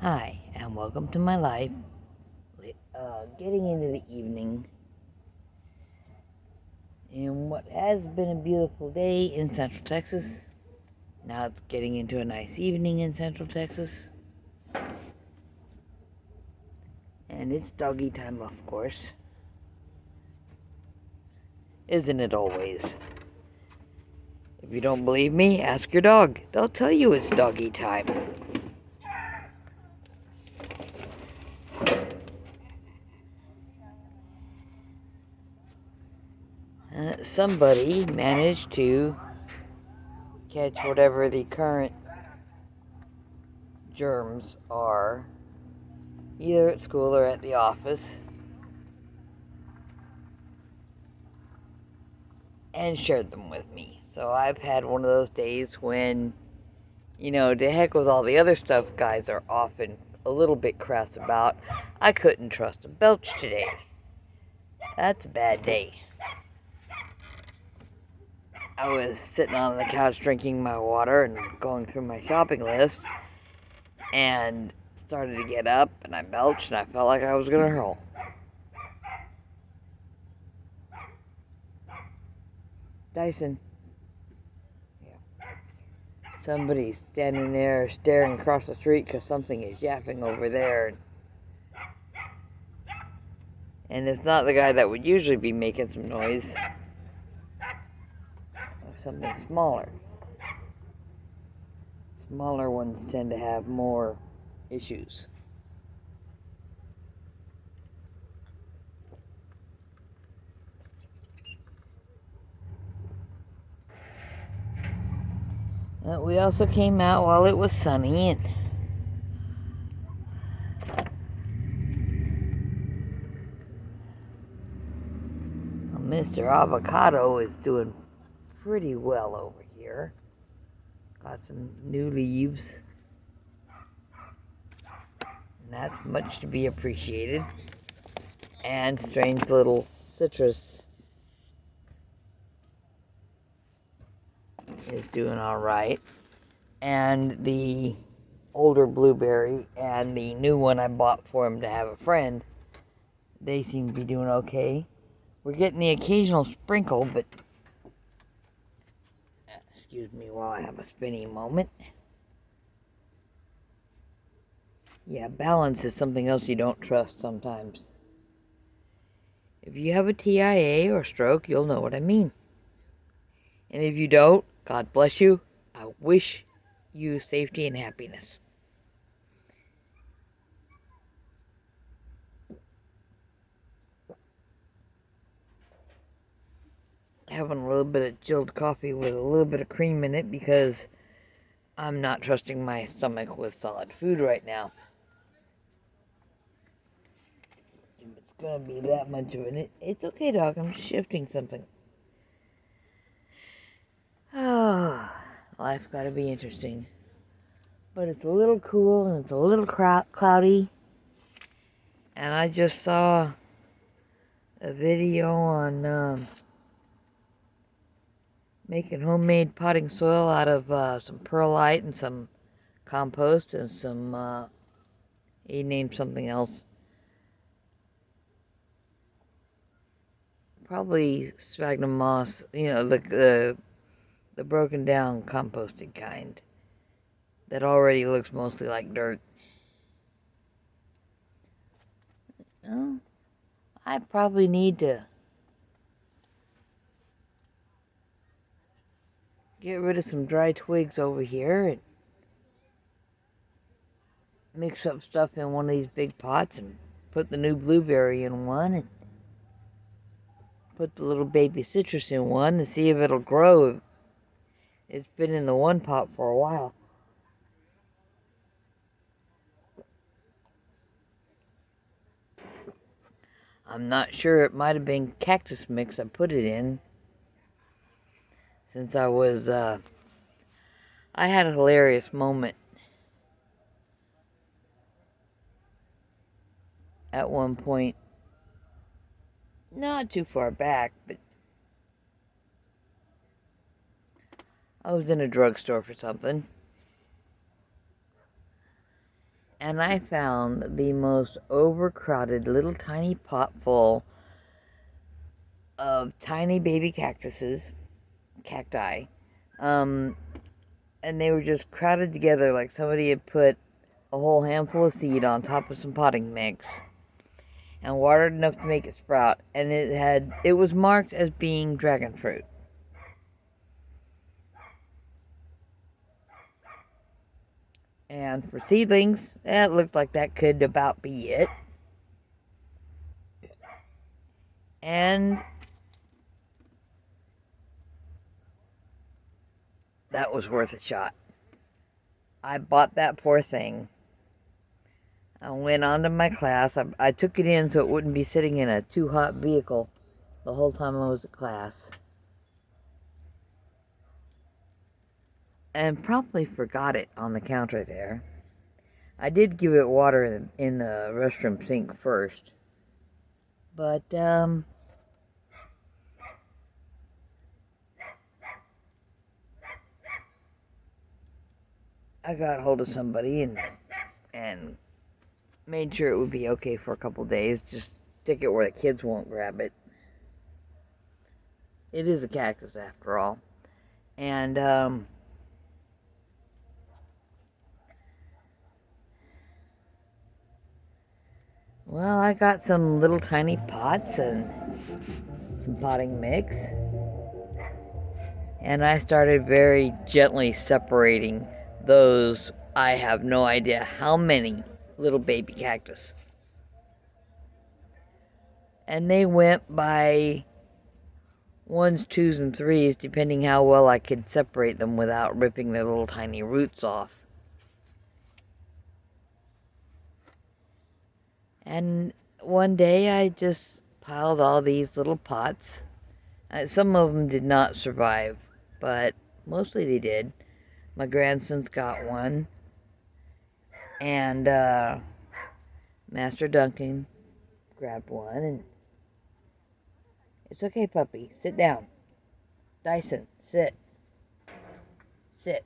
Hi, and welcome to my life. Getting into the evening in what has been a beautiful day in Central Texas. Now it's getting into a nice evening in Central Texas. And it's doggy time, of course. Isn't it always? If you don't believe me, ask your dog. They'll tell you it's doggy time. Somebody managed to catch whatever the current germs are, either at school or at the office, and shared them with me. So I've had one of those days when, to heck with all the other stuff guys are often a little bit crass about. I couldn't trust a belch today. That's a bad day. I was sitting on the couch drinking my water and going through my shopping list and started to get up and I belched and I felt like I was going to hurl. Dyson. Yeah. Somebody's standing there staring across the street because something is yapping over there. And it's not the guy that would usually be making some noise. Or something smaller. Smaller ones tend to have more issues. We also came out while it was sunny, and Mr. Avocado is doing pretty well over here. Got some new leaves, and that's much to be appreciated. And strange little citrus is doing all right. And the older blueberry and the new one I bought for him to have a friend, they seem to be doing okay. We're getting the occasional sprinkle, but excuse me while I have a spinning moment. Yeah, balance is something else you don't trust sometimes. If you have a TIA or stroke, you'll know what I mean. And if you don't, God bless you. I wish you safety and happiness. Having a little bit of chilled coffee with a little bit of cream in it because I'm not trusting my stomach with solid food right now. If it's gonna be that much of it, it's okay, dog. I'm shifting something. Oh, life's gotta be interesting. But it's a little cool and it's a little cloudy. And I just saw a video on making homemade potting soil out of some perlite and some compost and some, he named something else. Probably sphagnum moss, the broken down composted kind that already looks mostly like dirt. Oh, I probably need to get rid of some dry twigs over here and mix up stuff in one of these big pots and put the new blueberry in one and put the little baby citrus in one to see if it'll grow. It's been in the one pot for a while. I'm not sure, it might have been cactus mix I put it in. Since I had a hilarious moment at one point, not too far back, but I was in a drugstore for something. and I found the most overcrowded little tiny pot full of tiny baby cacti, and they were just crowded together like somebody had put a whole handful of seed on top of some potting mix and watered enough to make it sprout, and it was marked as being dragon fruit. And for seedlings, it looked like that could about be it. And that was worth a shot. I bought that poor thing. I went on to my class. I took it in so it wouldn't be sitting in a too hot vehicle the whole time I was at class. And promptly forgot it on the counter there. I did give it water in the restroom sink first. But, I got hold of somebody and made sure it would be okay for a couple days. Just stick it where the kids won't grab it. It is a cactus after all. And, well, I got some little tiny pots and some potting mix. And I started very gently separating those, I have no idea how many little baby cactus. And they went by ones, twos, and threes, depending how well I could separate them without ripping their little tiny roots off. And one day I just piled all these little pots. Some of them did not survive, but mostly they did. My grandson's got one. And Master Duncan grabbed one. And it's okay, puppy. Sit down. Dyson, sit. Sit.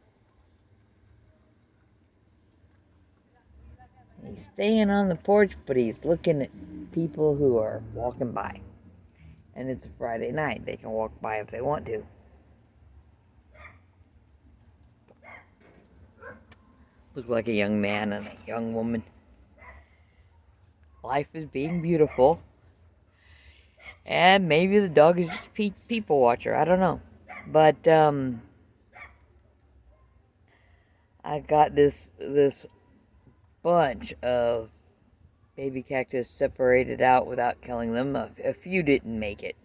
He's staying on the porch, but he's looking at people who are walking by. And it's a Friday night. They can walk by if they want to. Look like a young man and a young woman. Life is being beautiful. And maybe the dog is just a people watcher. I don't know. But I got this bunch of baby cactus separated out without killing them. A few didn't make it.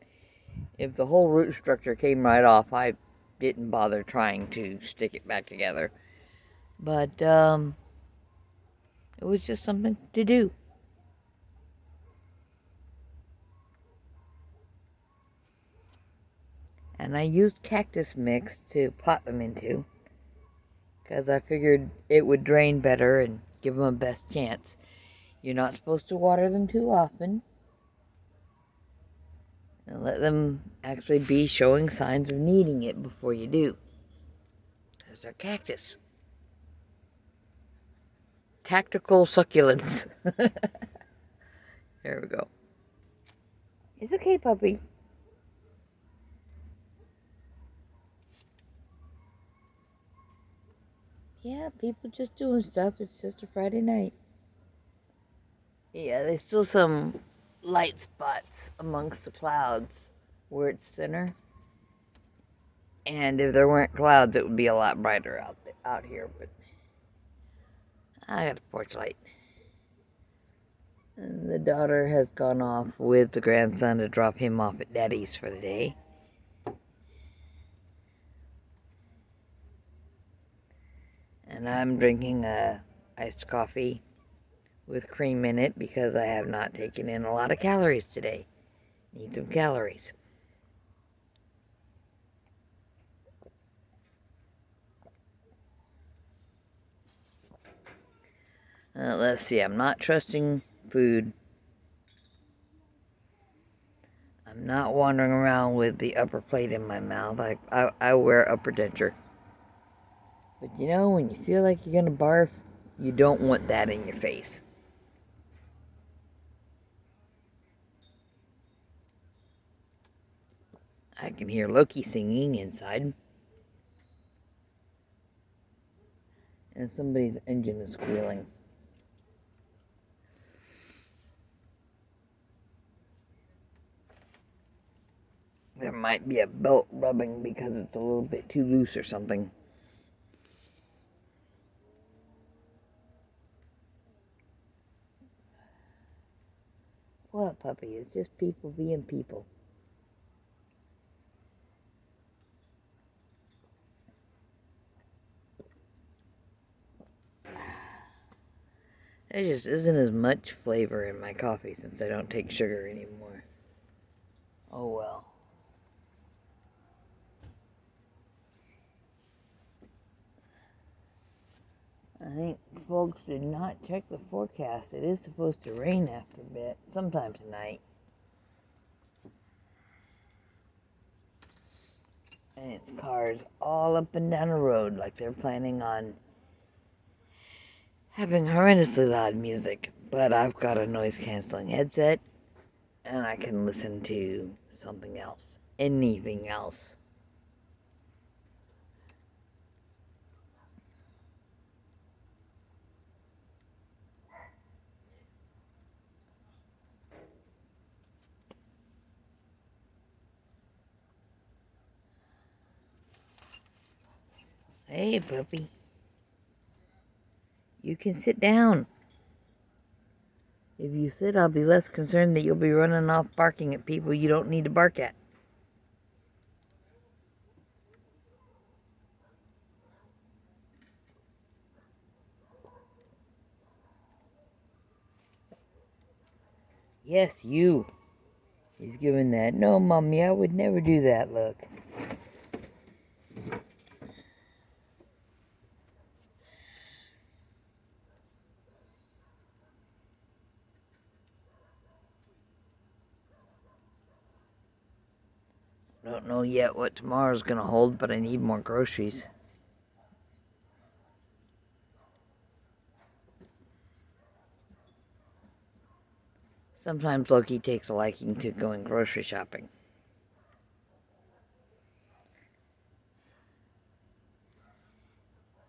If the whole root structure came right off, I didn't bother trying to stick it back together. But it was just something to do. And I used cactus mix to pot them into, because I figured it would drain better and give them a best chance. You're not supposed to water them too often. And let them actually be showing signs of needing it before you do. Because they're cactus. Tactical succulents. There we go. It's okay, puppy. Yeah, people just doing stuff. It's just a Friday night. Yeah, there's still some light spots amongst the clouds where it's thinner. And if there weren't clouds, it would be a lot brighter out here. But I got a porch light. And the daughter has gone off with the grandson to drop him off at Daddy's for the day. And I'm drinking a iced coffee with cream in it because I have not taken in a lot of calories today. Need some calories. Let's see, I'm not trusting food. I'm not wandering around with the upper plate in my mouth. I wear upper denture. But you know, when you feel like you're gonna barf, You don't want that in your face. I can hear Loki singing inside. And somebody's engine is squealing. There might be a belt rubbing because it's a little bit too loose or something. What, puppy? It's just people being people. There just isn't as much flavor in my coffee since I don't take sugar anymore. Oh well. I think folks did not check the forecast. It is supposed to rain after a bit, sometime tonight. And it's cars all up and down the road like they're planning on having horrendously loud music. But I've got a noise-canceling headset, and I can listen to something else. Anything else. Hey, puppy. You can sit down. If you sit, I'll be less concerned that you'll be running off barking at people you don't need to bark at. Yes, you. He's giving that, no, Mommy, I would never do that look. Don't know yet what tomorrow's gonna hold, but I need more groceries. Sometimes Loki takes a liking to going grocery shopping.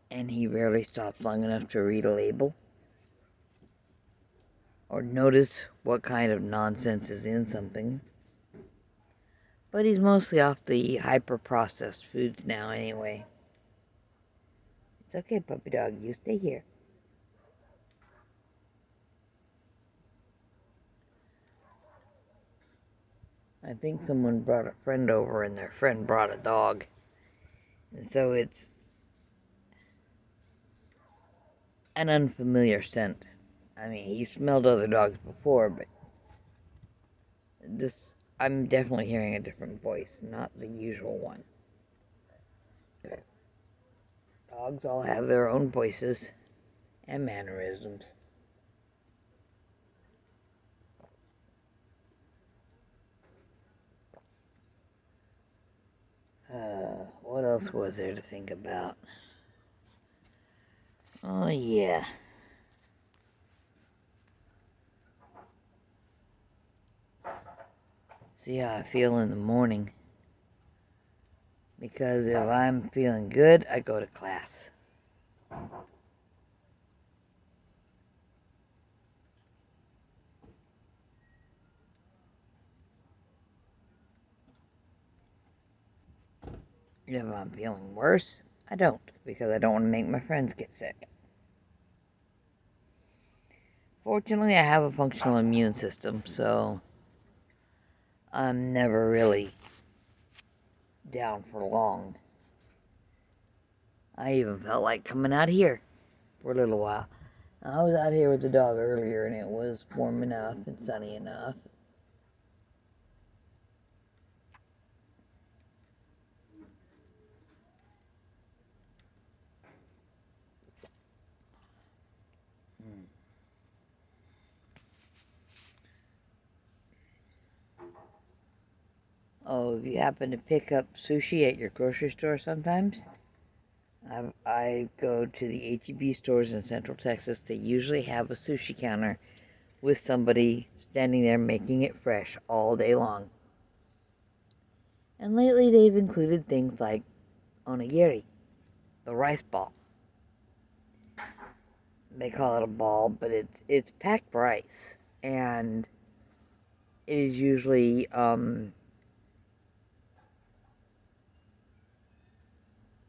And he rarely stops long enough to read a label or notice what kind of nonsense is in something. But he's mostly off the hyper-processed foods now anyway. It's okay, puppy dog, you stay here. I think someone brought a friend over and their friend brought a dog. And so it's an unfamiliar scent. I mean, he smelled other dogs before, but this, I'm definitely hearing a different voice, not the usual one. Dogs all have their own voices and mannerisms. What else was there to think about? Oh, yeah. See how I feel in the morning. Because if I'm feeling good, I go to class. If I'm feeling worse, I don't, because I don't want to make my friends get sick. Fortunately, I have a functional immune system, so I'm never really down for long. I even felt like coming out here for a little while. I was out here with the dog earlier, and it was warm enough and sunny enough. Oh, if you happen to pick up sushi at your grocery store sometimes, I go to the H-E-B stores in Central Texas. They usually have a sushi counter with somebody standing there making it fresh all day long. And lately they've included things like onigiri, the rice ball. They call it a ball, but it's packed rice, and it is usually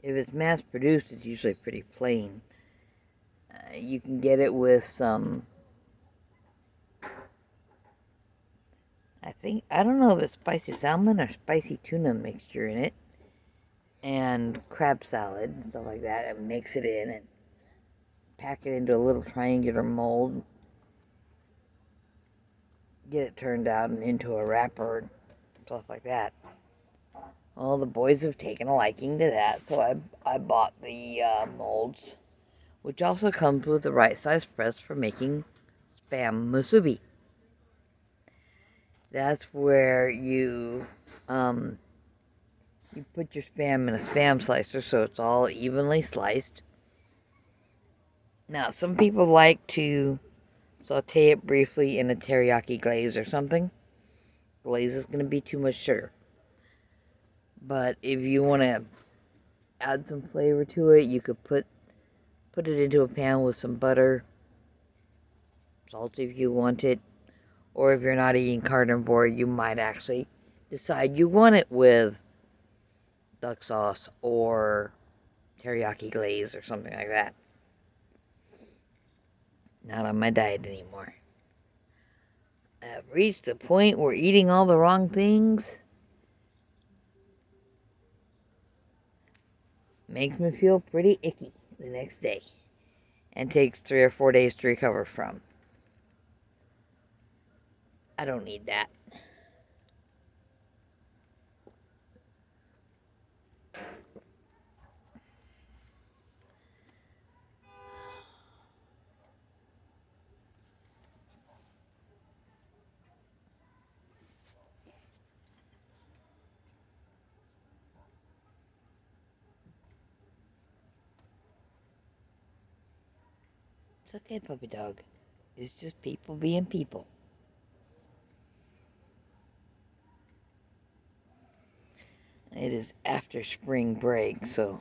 if it's mass produced, it's usually pretty plain. You can get it with some, I don't know if it's spicy salmon or spicy tuna mixture in it, and crab salad and stuff like that, and mix it in and pack it into a little triangular mold, get it turned out and into a wrapper and stuff like that. Well, the boys have taken a liking to that, so I bought the molds, which also comes with the right size press for making Spam musubi. That's where you put your Spam in a Spam slicer so it's all evenly sliced. Now, some people like to saute it briefly in a teriyaki glaze or something. Glaze is going to be too much sugar. But if you want to add some flavor to it, you could put it into a pan with some butter, salt if you want it, or if you're not eating carnivore, you might actually decide you want it with duck sauce or teriyaki glaze or something like that. Not on my diet anymore. I've reached the point where eating all the wrong things makes me feel pretty icky the next day and takes 3 or 4 days to recover from. I don't need that. It's okay, puppy dog. It's just people being people. It is after spring break, so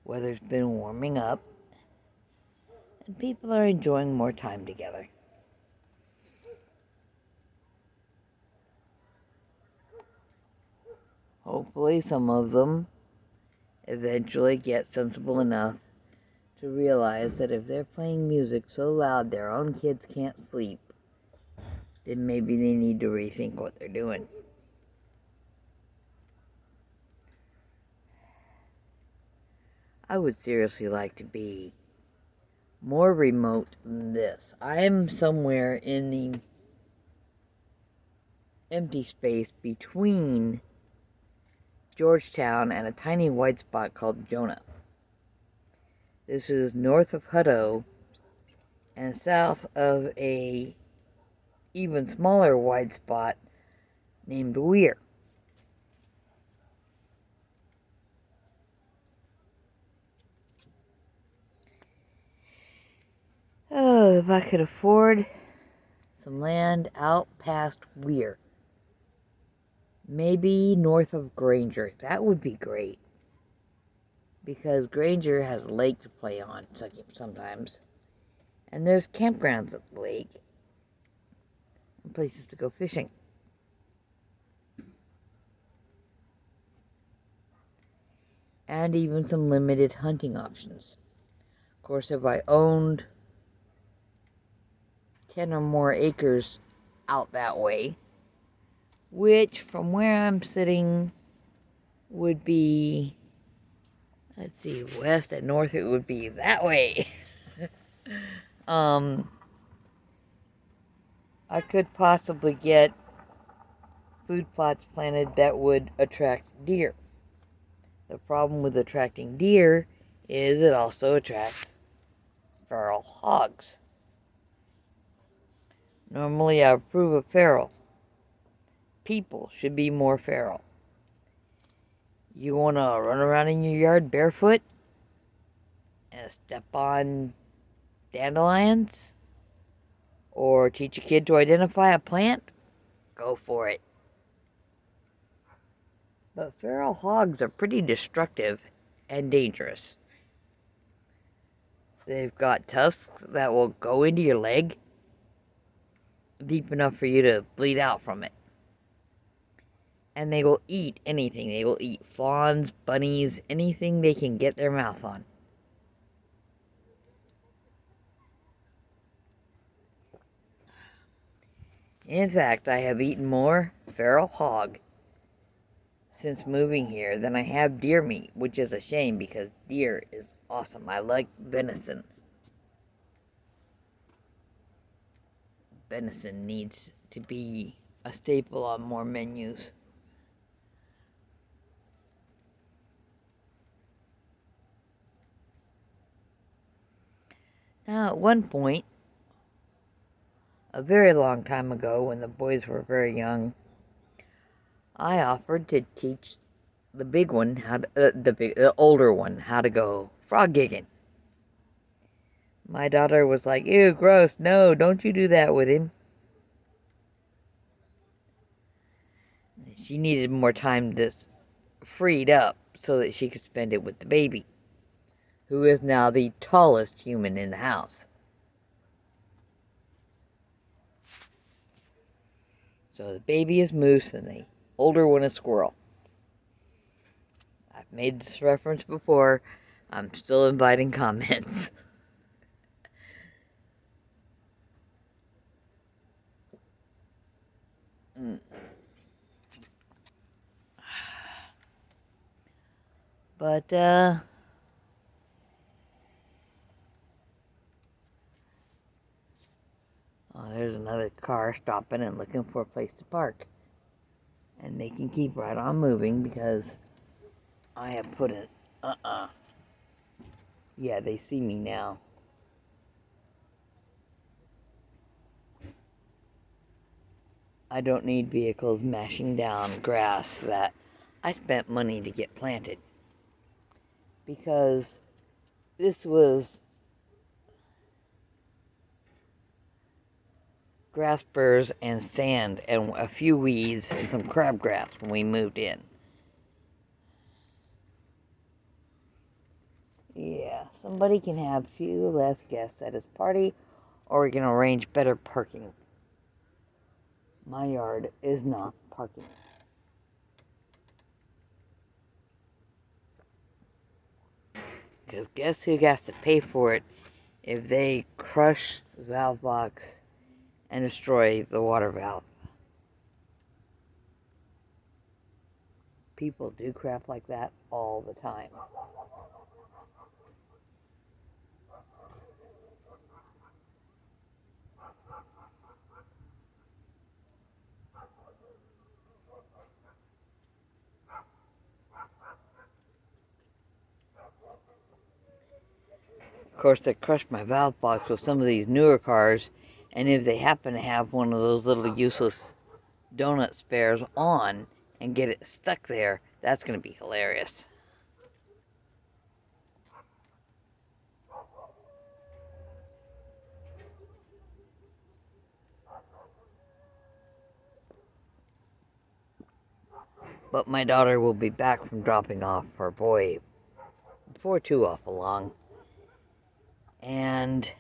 weather's been warming up, and people are enjoying more time together. Hopefully some of them eventually get sensible enough to realize that if they're playing music so loud their own kids can't sleep, then maybe they need to rethink what they're doing. I would seriously like to be more remote than this. I'm somewhere in the empty space between Georgetown and a tiny white spot called Jonah. This is north of Hutto and south of a even smaller white spot named Weir. Oh, if I could afford some land out past Weir. Maybe north of Granger. That would be great. Because Granger has a lake to play on sometimes. And there's campgrounds at the lake. And places to go fishing. And even some limited hunting options. Of course, if I owned 10 or more acres out that way, which from where I'm sitting would be, let's see, west and north, it would be that way. I could possibly get food plots planted that would attract deer. The problem with attracting deer is it also attracts feral hogs. Normally I approve of feral. People should be more feral. You want to run around in your yard barefoot? step on dandelions? Or teach a kid to identify a plant? Go for it. But feral hogs are pretty destructive and dangerous. They've got tusks that will go into your leg deep enough for you to bleed out from it. And they will eat anything. They will eat fawns, bunnies, anything they can get their mouth on. In fact, I have eaten more feral hog since moving here than I have deer meat, which is a shame because deer is awesome. I like venison. Venison needs to be a staple on more menus. Now, at one point, a very long time ago when the boys were very young, I offered to teach the big one the older one how to go frog gigging. My daughter was like, "Ew, gross, no, don't you do that with him." She needed more time to freed up so that she could spend it with the baby, who is now the tallest human in the house. So the baby is moose and the older one is squirrel. I've made this reference before. I'm still inviting comments. But, oh, there's another car stopping and looking for a place to park. And they can keep right on moving because I have put it, Yeah, they see me now. I don't need vehicles mashing down grass that I spent money to get planted. Because this was grass burrs and sand and a few weeds and some crabgrass when we moved in. Yeah, somebody can have few less guests at his party, or we can arrange better parking. My yard is not parking. Because guess who has to pay for it if they crush the valve box and destroy the water valve? People do crap like that all the time. Of course, they crushed my valve box with some of these newer cars, and if they happen to have one of those little useless donut spares on and get it stuck there, that's going to be hilarious. But my daughter will be back from dropping off her boy before too awful long. And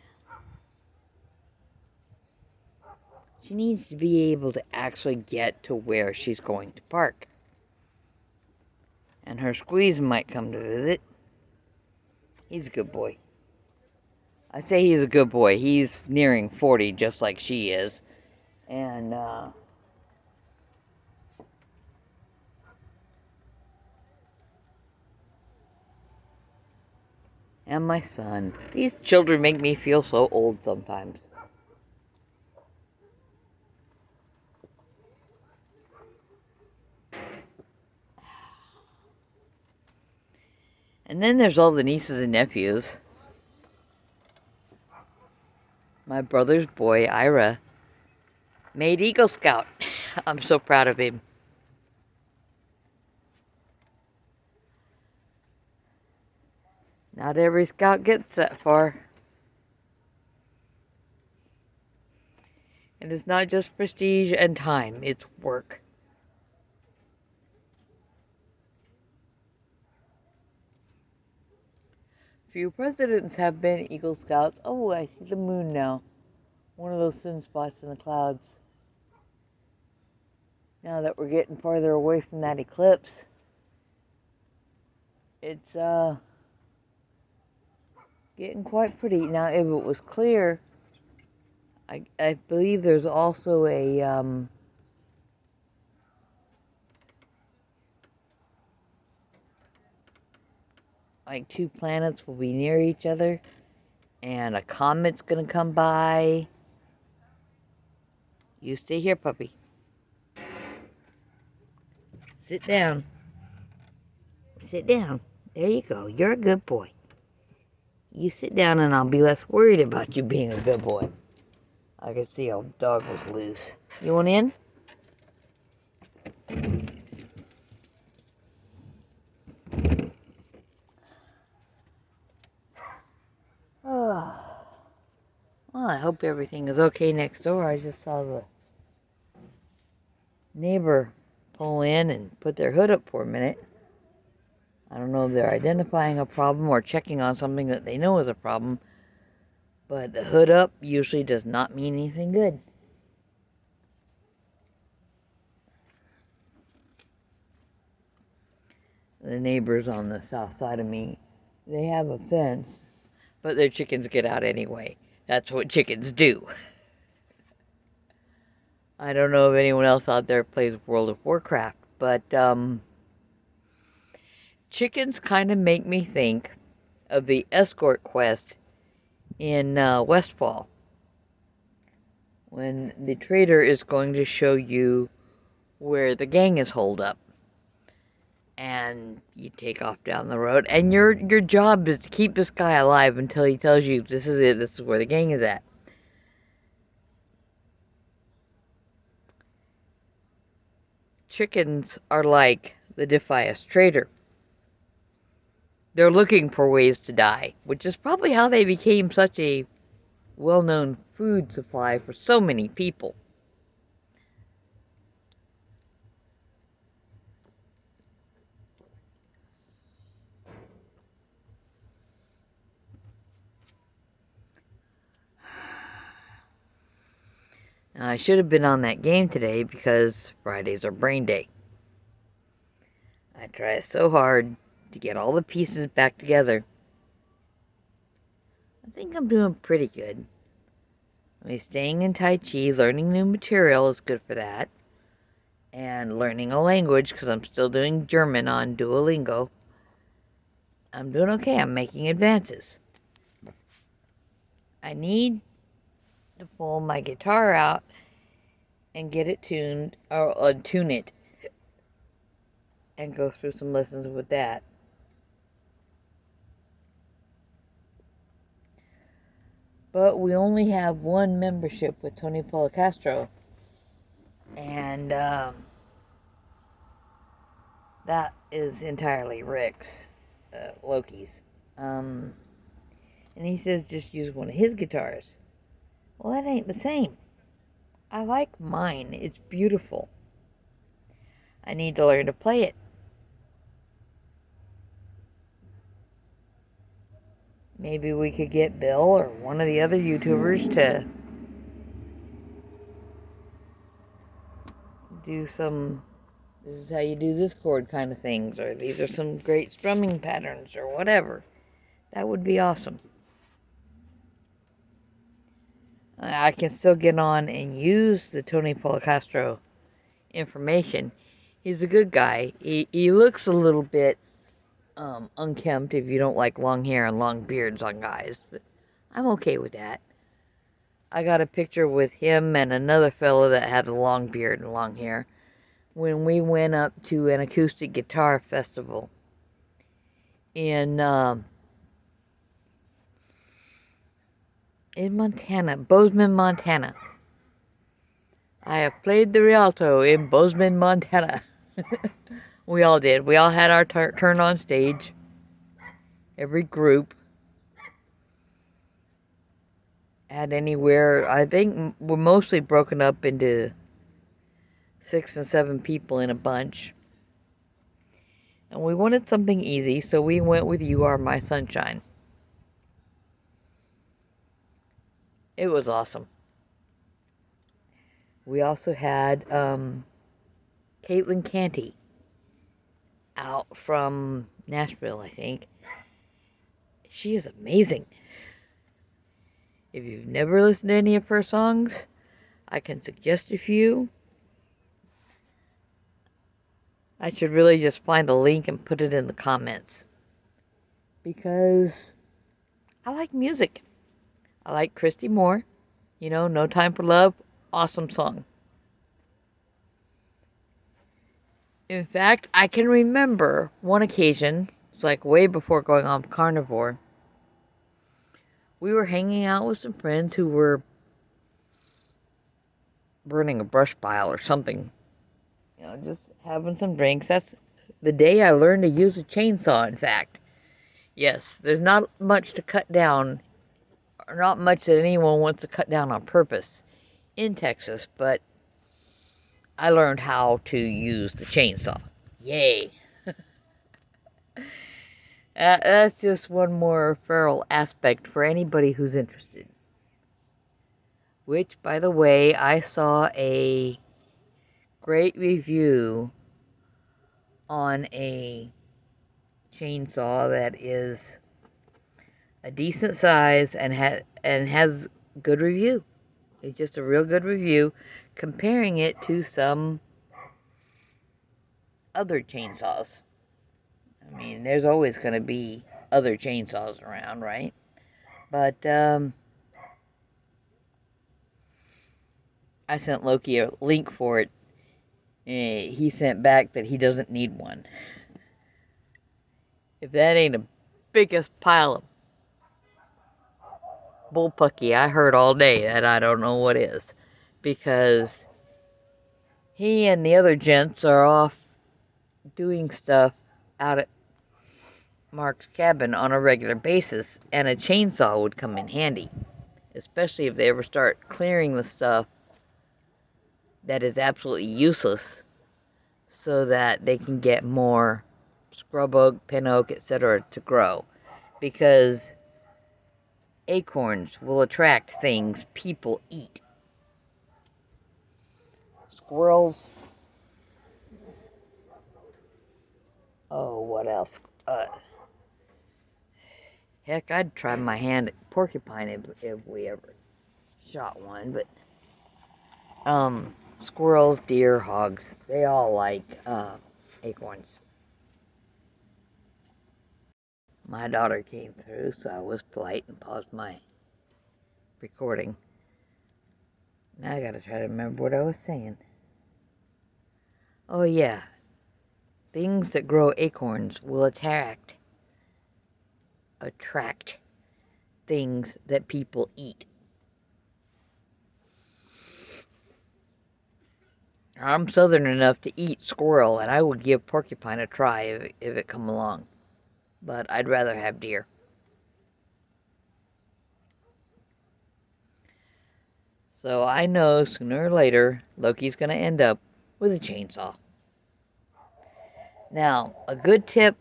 she needs to be able to actually get to where she's going to park. And her squeeze might come to visit. He's a good boy. I say he's a good boy. He's nearing 40 just like she is. And, and my son. These children make me feel so old sometimes. And then there's all the nieces and nephews. My brother's boy, Ira, made Eagle Scout. I'm so proud of him. Not every scout gets that far. And it's not just prestige and time, it's work. Few presidents have been Eagle Scouts. Oh, I see the moon now. One of those sunspots in the clouds. Now that we're getting farther away from that eclipse, it's getting quite pretty. Now, if it was clear, I believe there's also a like two planets will be near each other, and a comet's gonna come by. You stay here, puppy. Sit down. Sit down. There you go. You're a good boy. You sit down and I'll be less worried about you being a good boy. I could see how the dog was loose. You want in? Oh. Well, I hope everything is okay next door. I just saw the neighbor pull in and put their hood up for a minute. I don't know if they're identifying a problem or checking on something that they know is a problem, but the hood up usually does not mean anything good. The neighbors on the south side of me, they have a fence, but their chickens get out anyway. That's what chickens do. I don't know if anyone else out there plays World of Warcraft, but chickens kind of make me think of the escort quest in Westfall, when the trader is going to show you where the gang is holed up, and you take off down the road, and your job is to keep this guy alive until he tells you this is it, this is where the gang is at. Chickens are like the defias trader. They're looking for ways to die, which is probably how they became such a well-known food supply for so many people. Now, I should have been on that game today because Fridays are brain day. I try so hard to get all the pieces back together. I think I'm doing pretty good. I mean, staying in Tai Chi, learning new material is good for that. And learning a language, because I'm still doing German on Duolingo. I'm doing okay. I'm making advances. I need to pull my guitar out and get it tuned, or tune it, and go through some lessons with that. But we only have one membership with Tony Policastro, and that is entirely Rick's, Loki's. And he says just use one of his guitars. Well, that ain't the same. I like mine. It's beautiful. I need to learn to play it. Maybe we could get Bill or one of the other YouTubers to do some, this is how you do this chord kind of things, or these are some great strumming patterns, or whatever. That would be awesome. I can still get on and use the Tony Policastro information. He's a good guy. He looks a little bit unkempt if you don't like long hair and long beards on guys, but I'm okay with that. I got a picture with him and another fellow that had a long beard and long hair when we went up to an acoustic guitar festival in Montana, Bozeman, Montana. I have played the Rialto in Bozeman, Montana. We all did. We all had our turn on stage. Every group had anywhere, I think we're mostly broken up into 6 and 7 people in a bunch. And we wanted something easy, so we went with You Are My Sunshine. It was awesome. We also had Caitlin Canty out from Nashville, I think. She is amazing. If you've never listened to any of her songs, I can suggest a few. I should really just find a link and put it in the comments. Because I like music. I like Christy Moore. You know, No Time for Love. Awesome song. In fact, I can remember one occasion, it's like way before going on Carnivore, we were hanging out with some friends who were burning a brush pile or something. You know, just having some drinks. That's the day I learned to use a chainsaw, in fact. Yes, there's not much to cut down, or not much that anyone wants to cut down on purpose in Texas, but I learned how to use the chainsaw. Yay! That's just one more feral aspect for anybody who's interested. Which, by the way, I saw a great review on a chainsaw that is a decent size and has good review. It's just a real good review, comparing it to some other chainsaws. I mean, there's always going to be other chainsaws around, right? But I sent Loki a link for it. He sent back that he doesn't need one. If that ain't the biggest pile of bullpucky I heard all day, that I don't know what is. Because he and the other gents are off doing stuff out at Mark's cabin on a regular basis, and a chainsaw would come in handy. Especially if they ever start clearing the stuff that is absolutely useless, so that they can get more scrub oak, pin oak, etc. to grow. Because acorns will attract things people eat. Squirrels. Oh, what else? Heck, I'd try my hand at porcupine if we ever shot one, but squirrels, deer, hogs, they all like acorns. My daughter came through, so I was polite and paused my recording. Now I gotta try to remember what I was saying. Oh yeah, things that grow acorns will attract things that people eat. I'm southern enough to eat squirrel, and I would give porcupine a try if it come along. But I'd rather have deer. So I know sooner or later Loki's going to end up with a chainsaw. Now, a good tip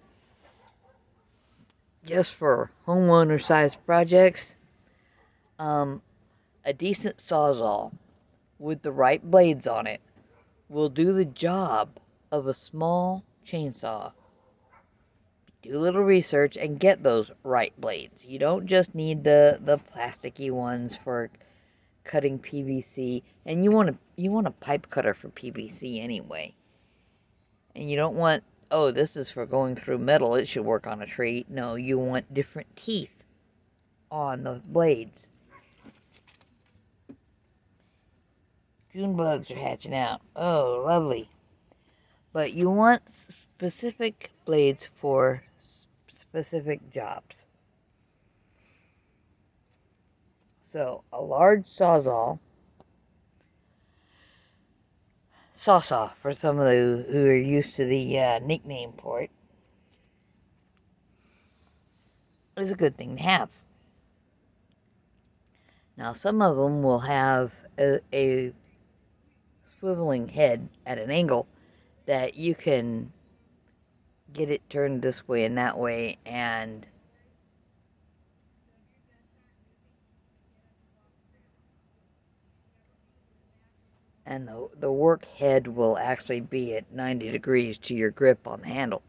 just for homeowner-sized projects, a decent sawzall with the right blades on it will do the job of a small chainsaw. Do a little research and get those right blades. You don't just need the plasticky ones for cutting PVC, and you want a pipe cutter for PVC anyway. And you don't want, oh, this is for going through metal, it should work on a tree. No, you want different teeth on the blades. June bugs are hatching out. Oh, lovely. But you want specific blades for specific jobs. So, a large sawzall, sawsaw for some of those who are used to the nickname for it. is a good thing to have. Now, some of them will have a swiveling head at an angle that you can get it turned this way and that way, and the work head will actually be at 90 degrees to your grip on the handle.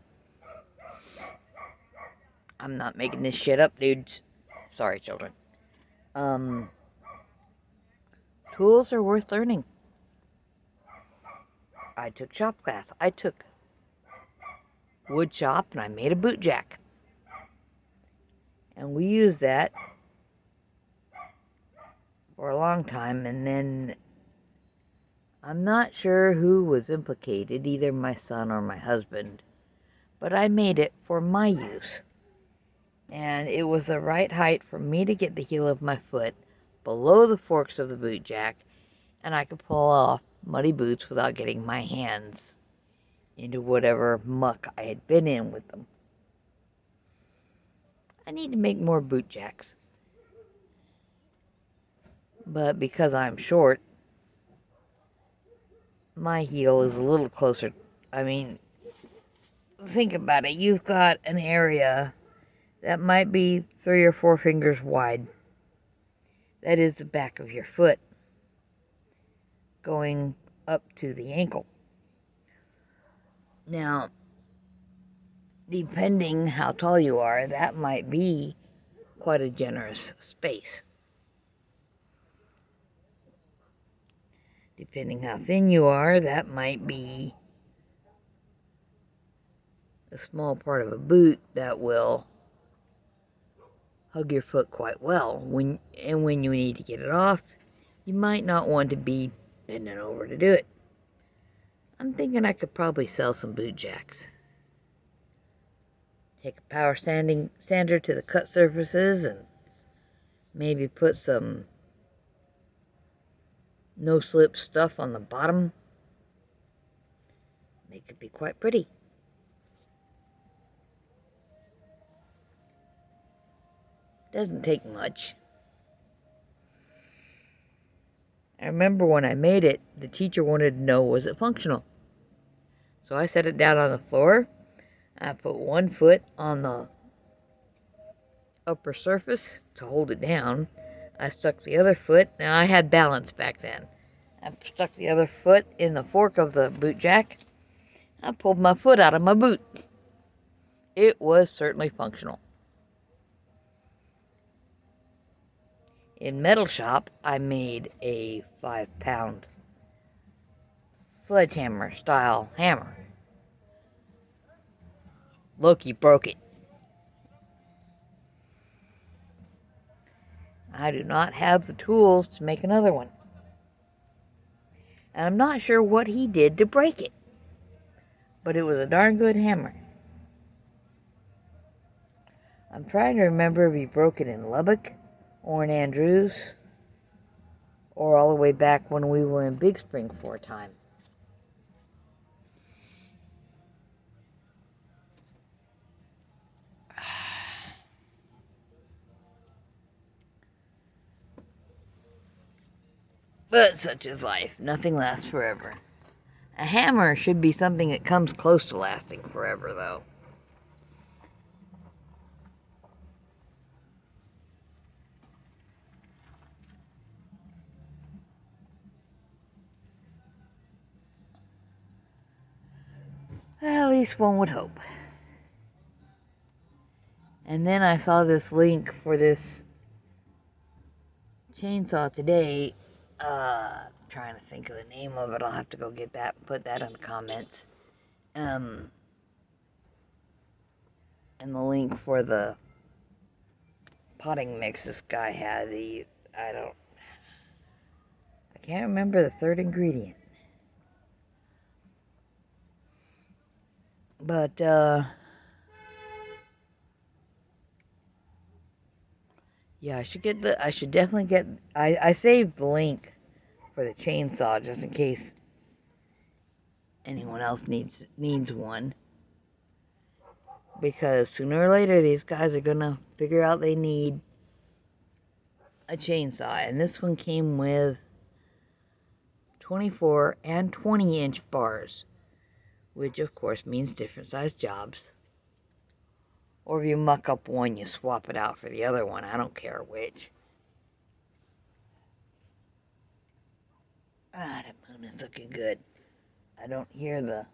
I'm not making this shit up, dudes. Sorry, children. Tools are worth learning. I took shop class. I took wood shop, and I made a boot jack. And we used that for a long time, and then I'm not sure who was implicated, either my son or my husband, but I made it for my use. And it was the right height for me to get the heel of my foot below the forks of the boot jack, and I could pull off muddy boots without getting my hands into whatever muck I had been in with them. I need to make more boot jacks. But because I'm short, my heel is a little closer. I mean, think about it. You've got an area that might be 3 or 4 fingers wide. That is the back of your foot, going up to the ankle. Now, depending how tall you are, that might be quite a generous space. Depending how thin you are, that might be a small part of a boot that will hug your foot quite well. When you need to get it off, you might not want to be bending over to do it. I'm thinking I could probably sell some boot jacks. Take a power sander to the cut surfaces and maybe put some no-slip stuff on the bottom. They could be quite pretty. Doesn't take much. I remember when I made it, the teacher wanted to know, was it functional? So I set it down on the floor. I put one foot on the upper surface to hold it down. I stuck the other foot. Now, I had balance back then. I stuck the other foot in the fork of the boot jack. I pulled my foot out of my boot. It was certainly functional. In metal shop, I made a 5-pound sledgehammer style hammer. Loki broke it. I do not have the tools to make another one. And I'm not sure what he did to break it. But it was a darn good hammer. I'm trying to remember if he broke it in Lubbock or in Andrews, or all the way back when we were in Big Spring for a time. But such is life. Nothing lasts forever. A hammer should be something that comes close to lasting forever, though. At least one would hope. And then I saw this link for this chainsaw today. Trying to think of the name of it. I'll have to go get that and put that in the comments. And the link for the potting mix this guy had. I can't remember the third ingredient. But, yeah, I should definitely get, I saved the link for the chainsaw just in case anyone else needs one. because sooner or later these guys are gonna figure out they need a chainsaw. And this one came with 24 and 20-inch bars, which of course means different sized jobs. Or if you muck up one, you swap it out for the other one. I don't care which. Ah, that moon is looking good. I don't hear the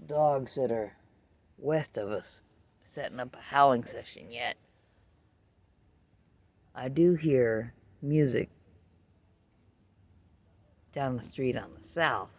dogs that are west of us setting up a howling session yet. I do hear music down the street on the south.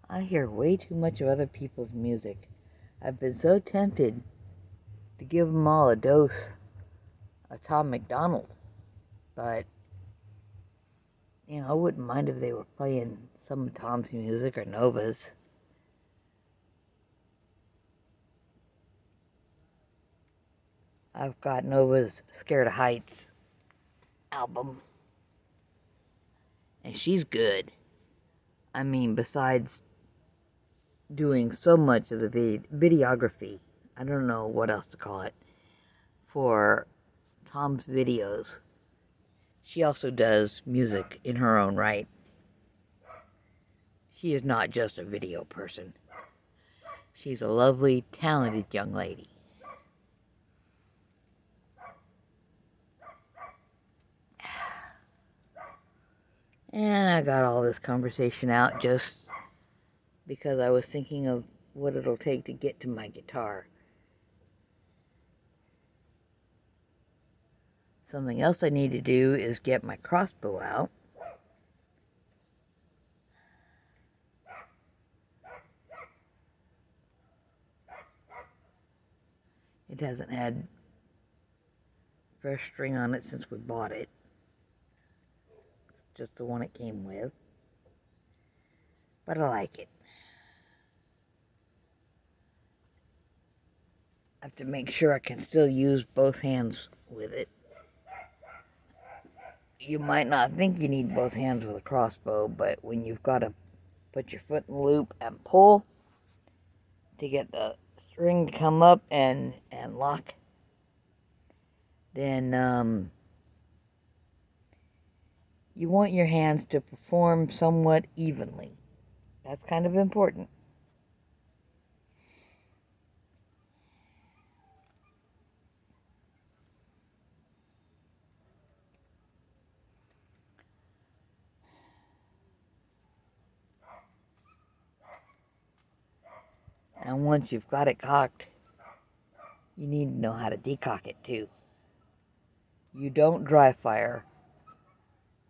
I hear way too much of other people's music. I've been so tempted to give them all a dose of Tom McDonald, but I wouldn't mind if they were playing some of Tom's music or Nova's. I've got Nova's Scared of Heights album, and she's good. I mean, besides doing so much of the videography, I don't know what else to call it, for Tom's videos, she also does music in her own right. She is not just a video person. She's a lovely, talented young lady. And I got all this conversation out just because I was thinking of what it'll take to get to my guitar. Something else I need to do is get my crossbow out. It hasn't had fresh string on it since we bought it. It's just the one it came with. But I like it. I have to make sure I can still use both hands with it. You might not think you need both hands with a crossbow, but when you've got to put your foot in the loop and pull to get the string to come up and lock, then you want your hands to perform somewhat evenly. That's kind of important. And once you've got it cocked, you need to know how to decock it too. You don't dry fire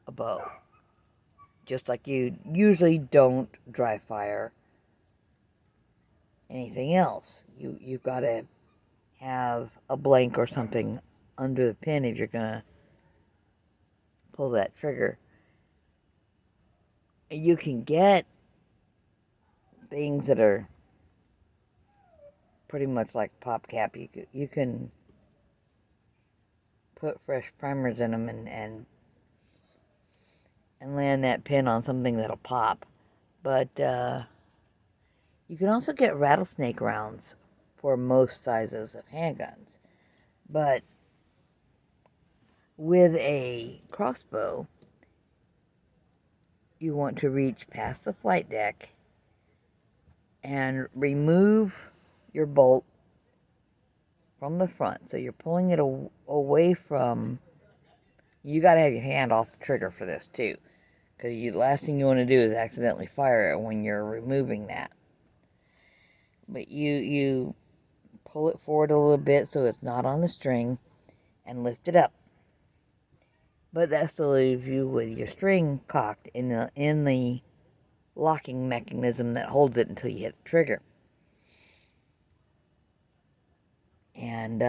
a bow, just like you usually don't dry fire anything else. You've got to have a blank or something under the pin if you're gonna pull that trigger. You can get things that are pretty much like pop cap. You can put fresh primers in them and land that pin on something that'll pop. But you can also get rattlesnake rounds for most sizes of handguns. But with a crossbow, you want to reach past the flight deck and remove your bolt from the front. So you're pulling it away from... You got to have your hand off the trigger for this too, because the last thing you want to do is accidentally fire it when you're removing that. But you pull it forward a little bit so it's not on the string and lift it up. But that still leaves you with your string cocked in the locking mechanism that holds it until you hit the trigger. And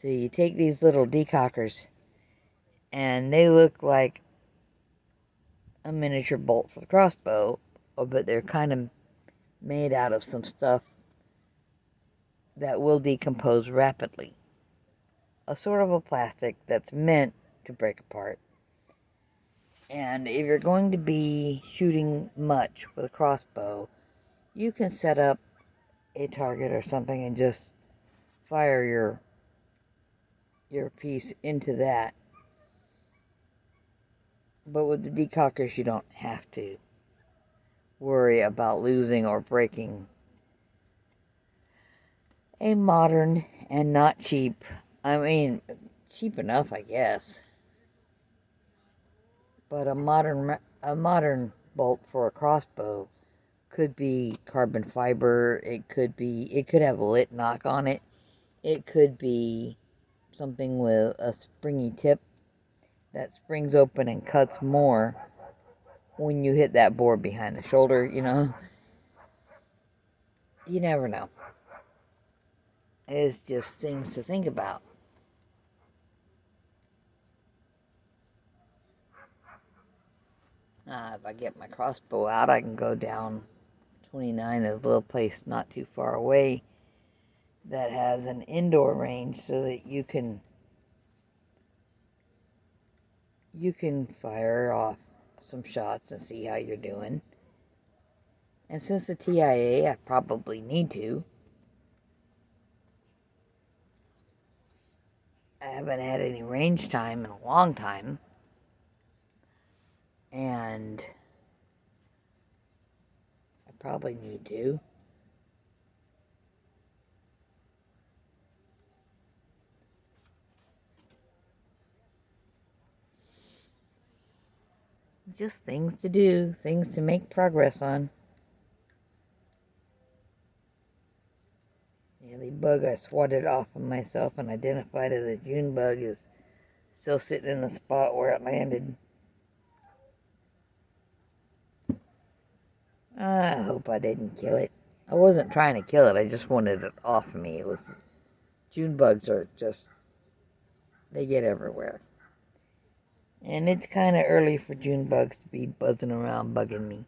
so you take these little decockers And they look like a miniature bolt for the crossbow, but they're kind of made out of some stuff that will decompose rapidly. A sort of a plastic that's meant to break apart. And if you're going to be shooting much with a crossbow, you can set up a target or something and just fire your piece into that. But with the decockers, you don't have to worry about losing or breaking a modern and not cheap, I mean, cheap enough, I guess, but a modern bolt for a crossbow could be carbon fiber. It could have a lit knock on it. It could be something with a springy tip that springs open and cuts more when you hit that board behind the shoulder, you know. You never know. It's just things to think about. If I get my crossbow out, I can go down 29, there's a little place not too far away that has an indoor range so that you can fire off some shots and see how you're doing. And since the TIA, I probably need to. I haven't had any range time in a long time. And I probably need to. Just things to do, things to make progress on. Yeah, the bug I swatted off of myself and identified as a June bug is still sitting in the spot where it landed. I hope I didn't kill it. I wasn't trying to kill it, I just wanted it off of me. June bugs are just, they get everywhere. And it's kind of early for June bugs to be buzzing around bugging me.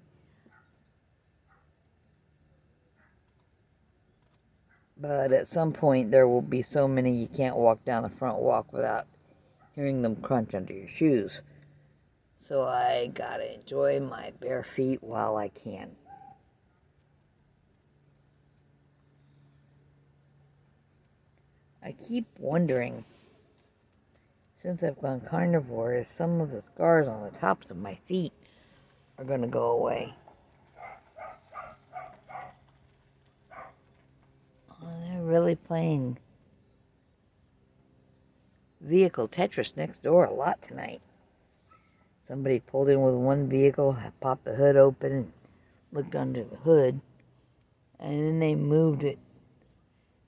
But at some point there will be so many you can't walk down the front walk without hearing them crunch under your shoes. So I gotta enjoy my bare feet while I can. I keep wondering, since I've gone carnivore, if some of the scars on the tops of my feet are gonna go away. Oh, they're really playing vehicle Tetris next door a lot tonight. Somebody pulled in with one vehicle, popped the hood open, and looked under the hood. And then they moved it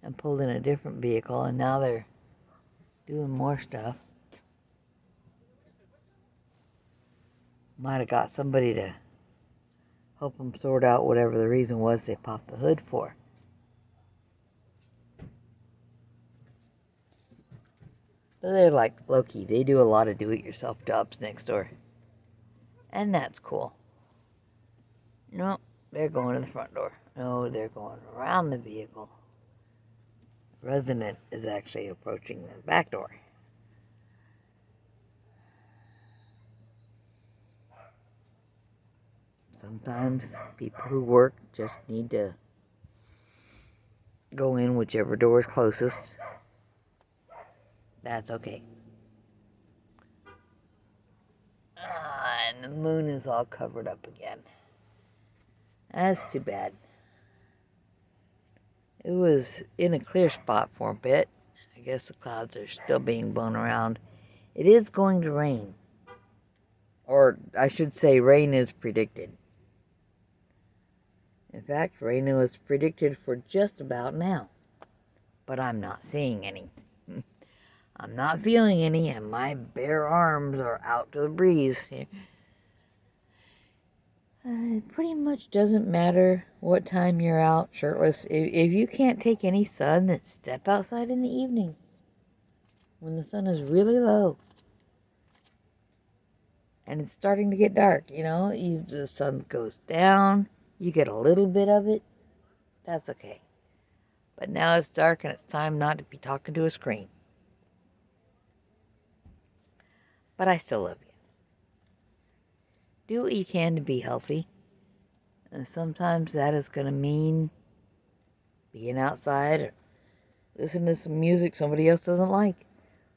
and pulled in a different vehicle, and now they're doing more stuff. Might have got somebody to help them sort out whatever the reason was they popped the hood for. But they're like Loki. They do a lot of do-it-yourself jobs next door. And that's cool. No, they're going to the front door. No, they're going around the vehicle. The resident is actually approaching the back door. Sometimes people who work just need to go in whichever door is closest. That's okay. And the moon is all covered up again. That's too bad. It was in a clear spot for a bit. I guess the clouds are still being blown around. It is going to rain. Or I should say rain is predicted. In fact, rain was predicted for just about now. But I'm not seeing any. I'm not feeling any, and my bare arms are out to the breeze. It pretty much doesn't matter what time you're out shirtless. If you can't take any sun, then step outside in the evening when the sun is really low. And it's starting to get dark, the sun goes down, you get a little bit of it, that's okay. But now it's dark and it's time not to be talking to a screen. But I still love you. Do what you can to be healthy. And sometimes that is going to mean being outside or listening to some music somebody else doesn't like.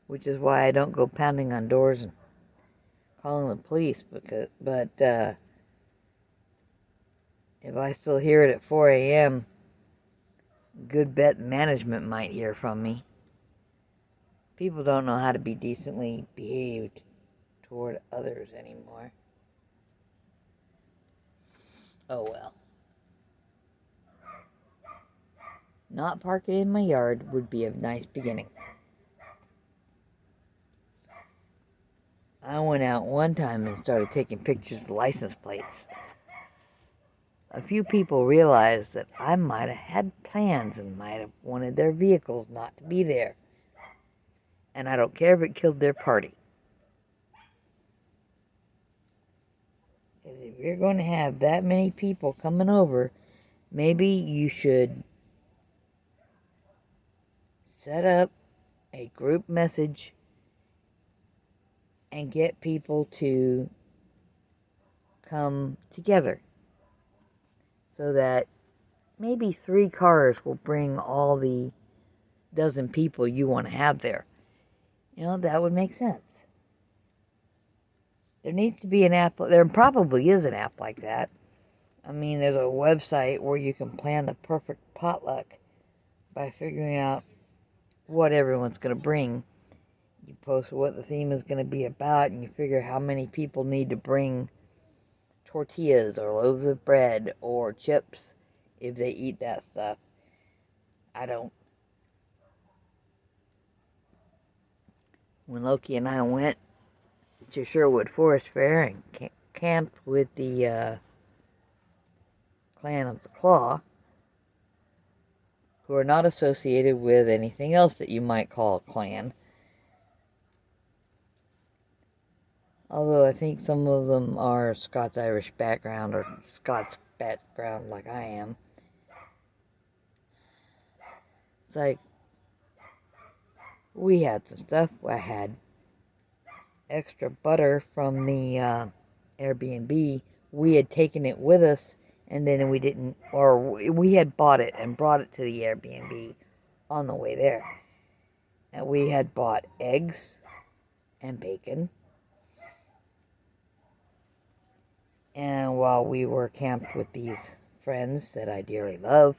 Which is why I don't go pounding on doors and calling the police. But if I still hear it at 4 a.m., good bet management might hear from me. People don't know how to be decently behaved toward others anymore. Oh well. Not parking in my yard would be a nice beginning. I went out one time and started taking pictures of license plates. A few people realized that I might have had plans and might have wanted their vehicles not to be there. And I don't care if it killed their party. Because if you're going to have that many people coming over, maybe you should set up a group message and get people to come together so that maybe 3 cars will bring all the dozen people you want to have there. That would make sense. There needs to be an app. There probably is an app like that. I mean, there's a website where you can plan the perfect potluck by figuring out what everyone's going to bring. You post what the theme is going to be about, and you figure how many people need to bring tortillas or loaves of bread or chips if they eat that stuff. I don't. When Loki and I went to Sherwood Forest Fair and camped with the Clan of the Claw, who are not associated with anything else that you might call a clan. Although I think some of them are Scots-Irish background or Scots background like I am. It's like, we had some stuff. I had extra butter from the Airbnb. We had taken it with us, and then we didn't, or we had bought it and brought it to the Airbnb on the way there. And we had bought eggs and bacon. And while we were camped with these friends that I dearly love,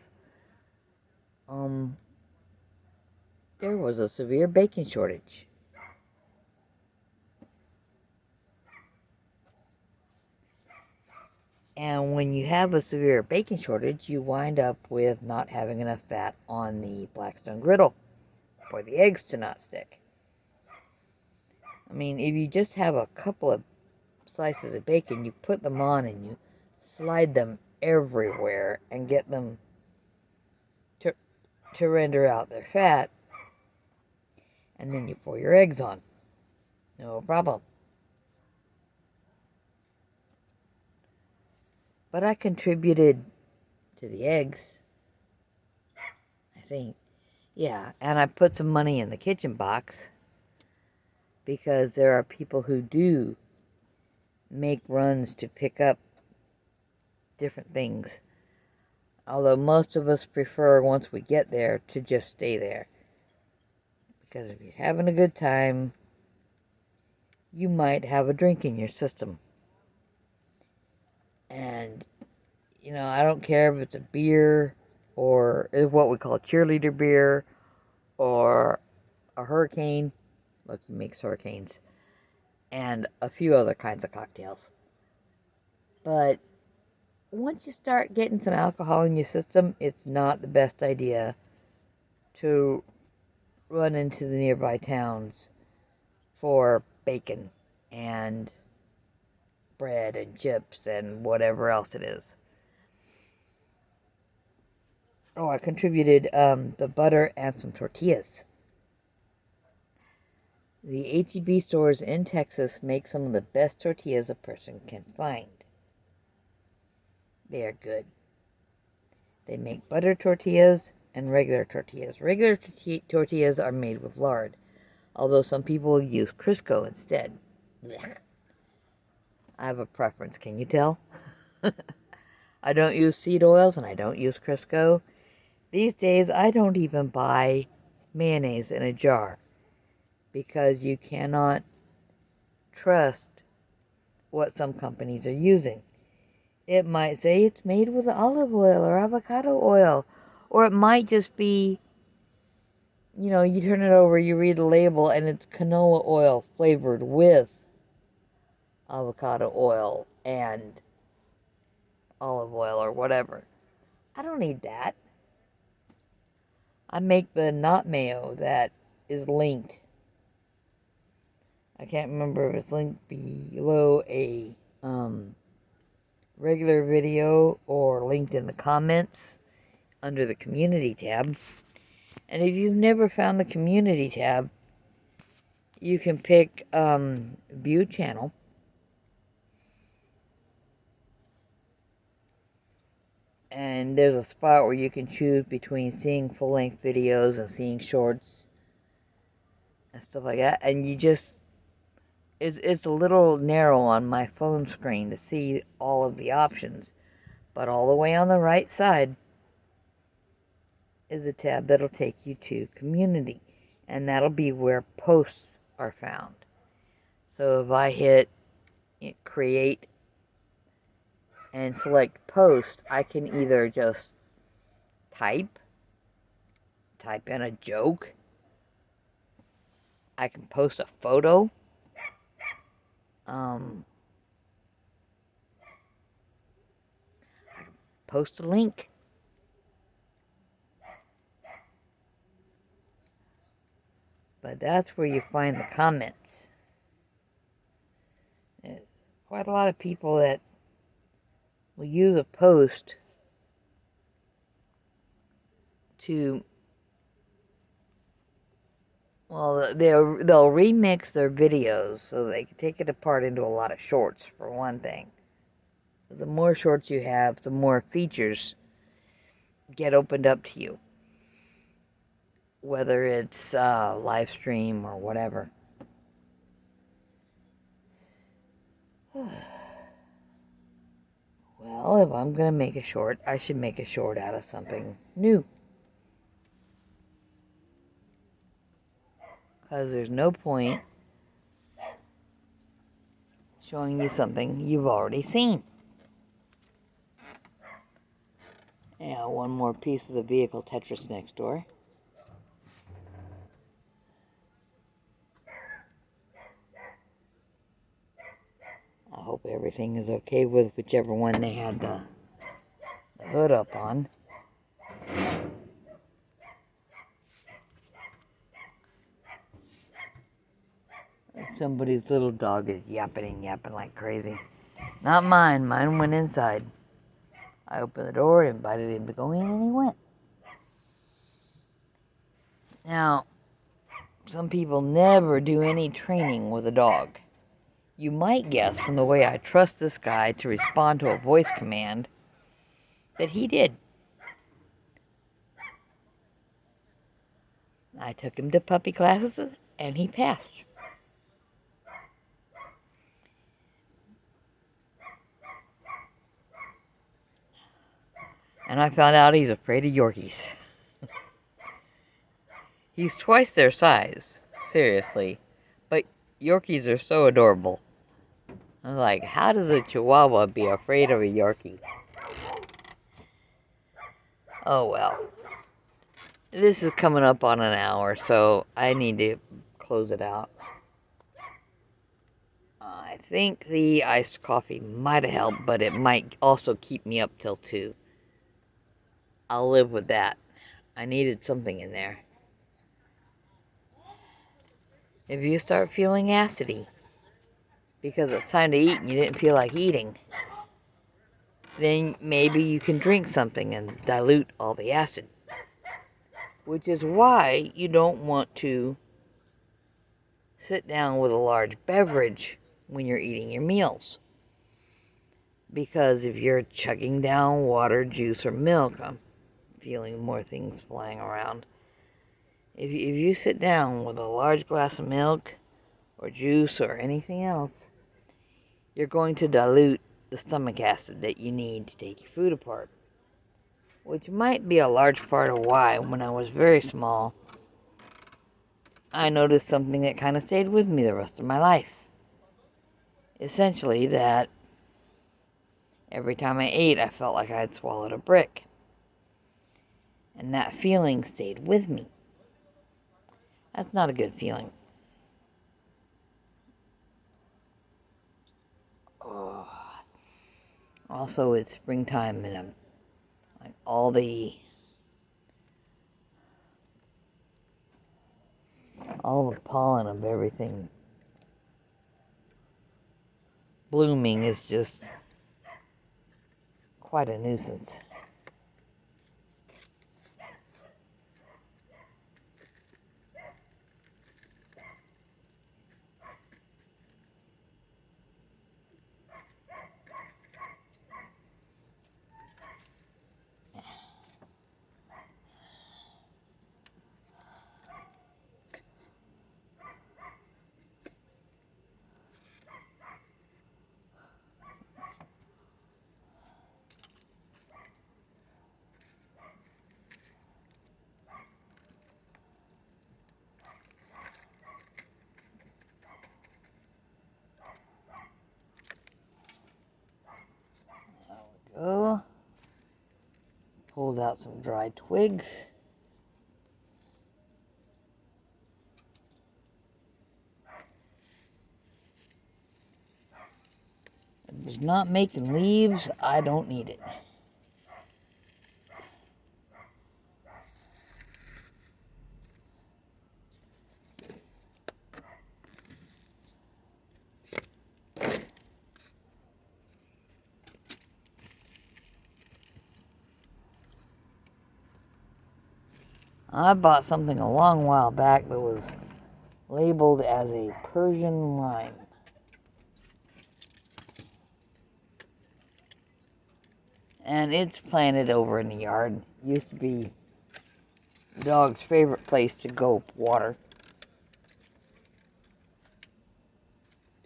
there was a severe bacon shortage. And when you have a severe bacon shortage, you wind up with not having enough fat on the Blackstone griddle for the eggs to not stick. I mean, if you just have a couple of slices of bacon, you put them on and you slide them everywhere and get them to render out their fat, and then you pour your eggs on. No problem. But I contributed to the eggs, I think. Yeah, and I put some money in the kitchen box because there are people who do make runs to pick up different things. Although most of us prefer, once we get there, to just stay there. Because if you're having a good time, you might have a drink in your system. And, I don't care if it's a beer or what we call cheerleader beer or a hurricane. Look, he makes hurricanes. And a few other kinds of cocktails. But once you start getting some alcohol in your system, it's not the best idea to run into the nearby towns for bacon and bread and chips and whatever else it is. Oh, I contributed the butter and some tortillas. The H-E-B stores in Texas make some of the best tortillas a person can find. They are good. They make butter tortillas and regular tortillas. Regular tortillas are made with lard, although some people use Crisco instead. Blech. I have a preference, can you tell? I don't use seed oils and I don't use Crisco. These days, I don't even buy mayonnaise in a jar because you cannot trust what some companies are using. It might say it's made with olive oil or avocado oil, or it might just be, you turn it over, you read the label, and it's canola oil flavored with avocado oil and olive oil or whatever. I don't need that. I make the not mayo that is linked. I can't remember if it's linked below a regular video or linked in the comments under the community tab. And if you've never found the community tab, you can pick view channel. And there's a spot where you can choose between seeing full-length videos and seeing shorts and stuff like that. And you just, it's a little narrow on my phone screen to see all of the options. But all the way on the right side is a tab that'll take you to community. And that'll be where posts are found. So if I hit create and select post, I can either just type in a joke. I can post a photo. I can post a link. But that's where you find the comments. There's quite a lot of people that will use a post to, well, they'll remix their videos so they can take it apart into a lot of shorts, for one thing. The more shorts you have, the more features get opened up to you, whether it's live stream or whatever. Well, if I'm going to make a short, I should make a short out of something new. Because there's no point showing you something you've already seen. Yeah, one more piece of the vehicle Tetris next door. I hope everything is okay with whichever one they had the hood up on. Somebody's little dog is yapping like crazy. Not mine. Mine went inside. I opened the door, invited him to go in, and he went. Now, some people never do any training with a dog. You might guess from the way I trust this guy to respond to a voice command that he did. I took him to puppy classes, and he passed. And I found out he's afraid of Yorkies. He's twice their size, seriously. But Yorkies are so adorable. I'm like, how does a Chihuahua be afraid of a Yorkie? Oh well. This is coming up on an hour, so I need to close it out. I think the iced coffee might have helped, but it might also keep me up till 2. I'll live with that. I needed something in there. If you start feeling acidy because it's time to eat and you didn't feel like eating, then maybe you can drink something and dilute all the acid. Which is why you don't want to sit down with a large beverage when you're eating your meals. Because if you're chugging down water, juice, or milk, I'm feeling more things flying around. If you sit down with a large glass of milk or juice or anything else, you're going to dilute the stomach acid that you need to take your food apart. Which might be a large part of why, when I was very small, I noticed something that kind of stayed with me the rest of my life. Essentially, that every time I ate, I felt like I had swallowed a brick. And that feeling stayed with me. That's not a good feeling. Oh. Also, it's springtime and like all the pollen of everything blooming is just quite a nuisance. Go. Pulled out some dried twigs. If it's not making leaves, I don't need it. I bought something a long while back that was labeled as a Persian lime. And it's planted over in the yard. Used to be the dog's favorite place to go water.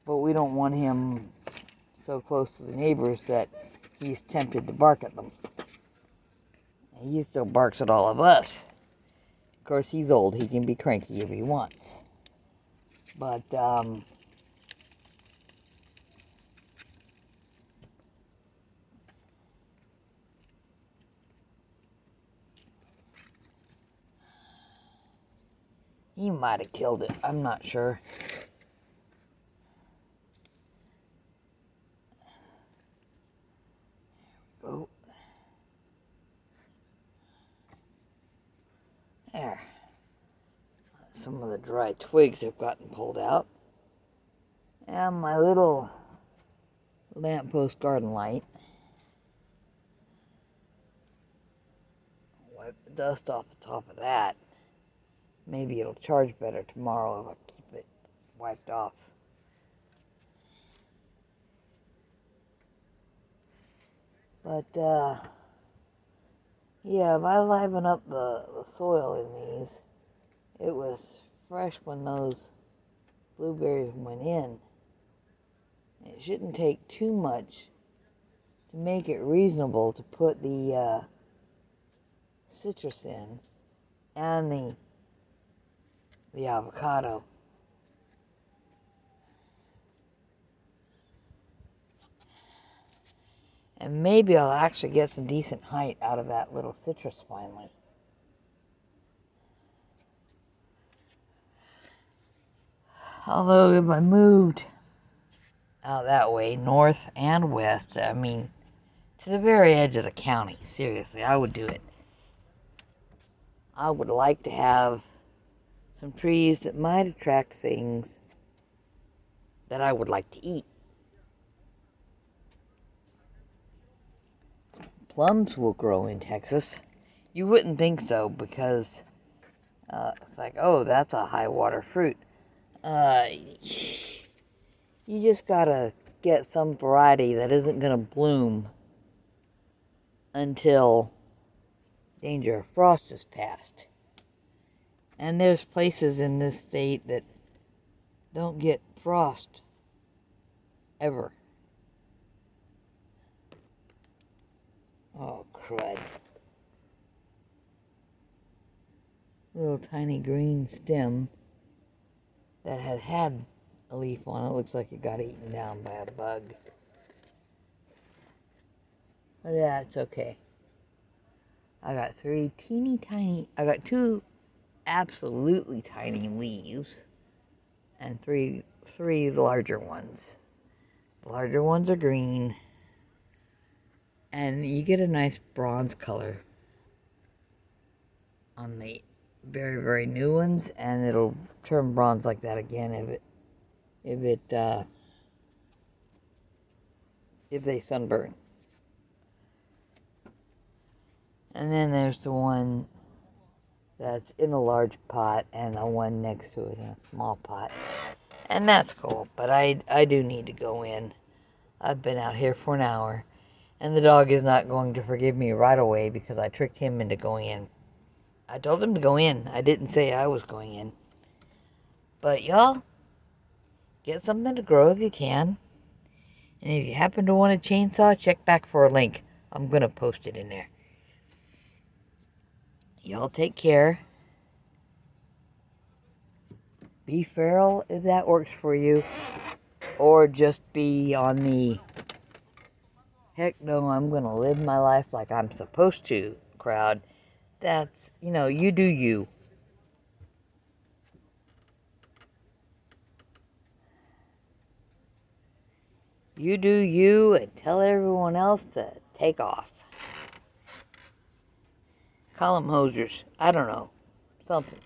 But we don't want him so close to the neighbors that he's tempted to bark at them. He still barks at all of us. Of course, he's old. He can be cranky if he wants. But, he might have killed it. I'm not sure. Oh. There. Some of the dry twigs have gotten pulled out. And my little lamppost garden light. Wipe the dust off the top of that. Maybe it'll charge better tomorrow if I keep it wiped off. But, yeah, if I liven up the soil in these, it was fresh when those blueberries went in. It shouldn't take too much to make it reasonable to put the citrus in and the avocado. And maybe I'll actually get some decent height out of that little citrus finally. Although if I moved out that way, north and west, I mean, to the very edge of the county, seriously, I would do it. I would like to have some trees that might attract things that I would like to eat. Plums will grow in Texas. You wouldn't think so because it's like, oh, that's a high water fruit. Uh, you just gotta get some variety that isn't gonna bloom until danger of frost is past. And there's places in this state that don't get frost ever. Oh, crud. Little tiny green stem that had a leaf on it. Looks like it got eaten down by a bug. But yeah, it's okay. I got I got two absolutely tiny leaves and three larger ones. The larger ones are green, and you get a nice bronze color on the very, very new ones, and it'll turn bronze like that again if they sunburn. And then there's the one that's in a large pot and the one next to it in a small pot. And that's cool, but I do need to go in. I've been out here for an hour, and the dog is not going to forgive me right away because I tricked him into going in. I told him to go in. I didn't say I was going in. But y'all, get something to grow if you can. And if you happen to want a chainsaw, check back for a link. I'm going to post it in there. Y'all take care. Be feral if that works for you. Or just be on the heck no, I'm going to live my life like I'm supposed to crowd. That's, you do you. You do you and tell everyone else to take off. Call them hosers. I don't know. Something.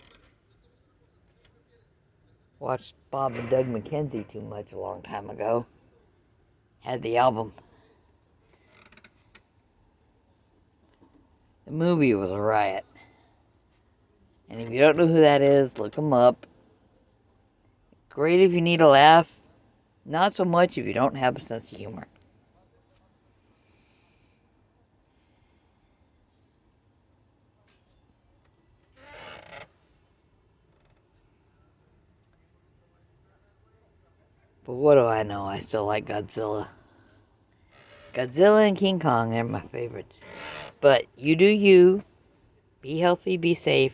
Watched Bob and Doug McKenzie too much a long time ago. Had the album. The movie was a riot. And if you don't know who that is, look them up. Great if you need a laugh. Not so much if you don't have a sense of humor. But what do I know? I still like Godzilla. Godzilla and King Kong, they're my favorites. But you do you. Be healthy, be safe.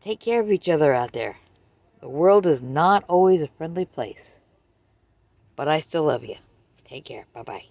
Take care of each other out there. The world is not always a friendly place. But I still love you. Take care. Bye-bye.